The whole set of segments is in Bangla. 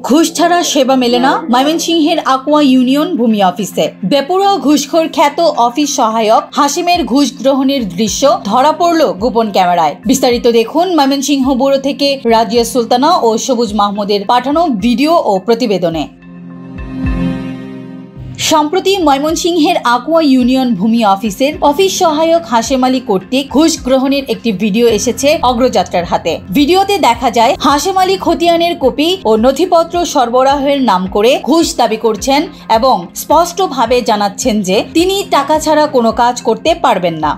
ঘুষ ছাড়া সেবা মেলে না ময়মনসিংহের আকুয়া ইউনিয়ন ভূমি অফিসে। বেপরোয়া ঘুষখোর খ্যাত অফিস সহায়ক হাসিমের ঘুষ গ্রহণের দৃশ্য ধরা পড়ল গোপন ক্যামেরায়। বিস্তারিত দেখুন ময়মনসিংহ ব্যুরো থেকে রাজিয়া সুলতানা ও সবুজ মাহমুদের পাঠানো ভিডিও ও প্রতিবেদনে। সম্প্রতি ময়মনসিংহের আকুয়া ইউনিয়ন ভূমি অফিসের অফিস সহায়ক হাশেম আলী কর্তৃক ঘুষ গ্রহণের একটি ভিডিও এসেছে অগ্রযাত্রার হাতে। ভিডিওতে দেখা যায় হাশেম আলী খতিয়ানের কপি ও নথিপত্র সরবরাহের নাম করে ঘুষ দাবি করছেন এবং স্পষ্টভাবে জানাচ্ছেন যে তিনি টাকা ছাড়া কোনো কাজ করতে পারবেন না।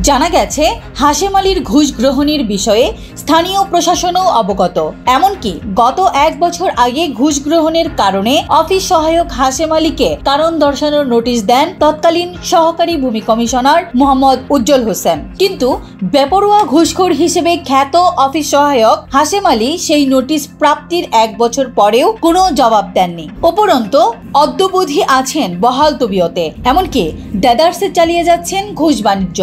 জানা গেছে হাশেম আলীর ঘুষ গ্রহণের বিষয়ে স্থানীয় প্রশাসনও অবগত। এমনকি গত 1 বছর আগে ঘুষ গ্রহণের কারণে অফিস সহায়ক হাশেম আলীকে কারণ দর্শানোর নোটিশ দেন তৎকালীন সহকারী ভূমি কমিশনার মোহাম্মদ উজ্জ্বল হোসেন। কিন্তু বেপরোয়া ঘুষখোর হিসেবে খ্যাত অফিস সহায়ক হাশেম আলী সেই নোটিশ প্রাপ্তির 1 বছর পরেও কোনো জবাব দেননি। উপরন্তু অদ্যবধি আছেন বহাল তবিয়তে, এমনকি দেদারসে চালিয়ে যাচ্ছেন ঘুষ বাণিজ্য।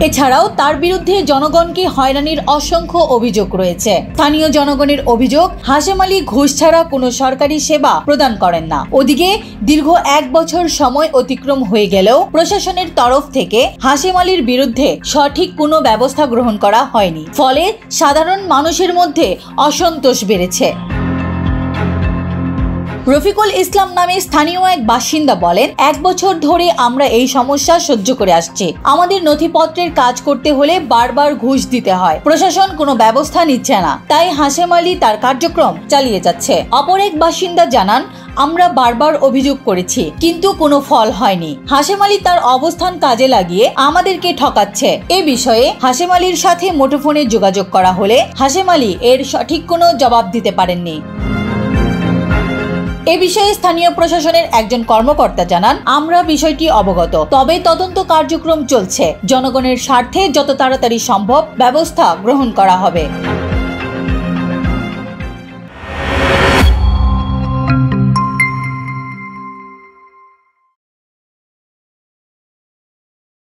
এছাড়াও তার বিরুদ্ধে জনগণকে হয়রানির অসংখ্য অভিযোগ রয়েছে। স্থানীয় জনগণের অভিযোগ, হাশেম আলী ঘুষ ছাড়া কোনো সরকারি সেবা প্রদান করেন না। ওদিকে দীর্ঘ 1 বছর সময় অতিক্রম হয়ে গেলেও প্রশাসনের তরফ থেকে হাশেম আলীর বিরুদ্ধে সঠিক কোনো ব্যবস্থা গ্রহণ করা হয়নি। ফলে সাধারণ মানুষের মধ্যে অসন্তোষ বেড়েছে। রফিকুল ইসলাম নামে স্থানীয় এক বাসিন্দা বলেন, 1 বছর ধরে আমরা এই সমস্যা সহ্য করে আসছি। আমাদের নথিপত্রের কাজ করতে হলে বারবার ঘুষ দিতে হয়। প্রশাসন কোনো ব্যবস্থা নিচ্ছে না, তাই হাশেম আলী তার কার্যক্রম চালিয়ে যাচ্ছে। অপর এক বাসিন্দা জানান, আমরা বারবার অভিযোগ করেছি কিন্তু কোনো ফল হয়নি। হাশেম আলী তার অবস্থান কাজে লাগিয়ে আমাদেরকে ঠকাচ্ছে। এ বিষয়ে হাশেম আলীর সাথে মুঠোফোনে যোগাযোগ করা হলে হাশেম আলী এর সঠিক কোনো জবাব দিতে পারেননি। এ বিষয়ে স্থানীয় প্রশাসনের একজন কর্মকর্তা জানান, আমরা বিষয়টি অবগত, তবে তদন্ত কার্যক্রম চলছে। জনগণের স্বার্থে যত তাড়াতাড়ি সম্ভব ব্যবস্থা গ্রহণ করা হবে।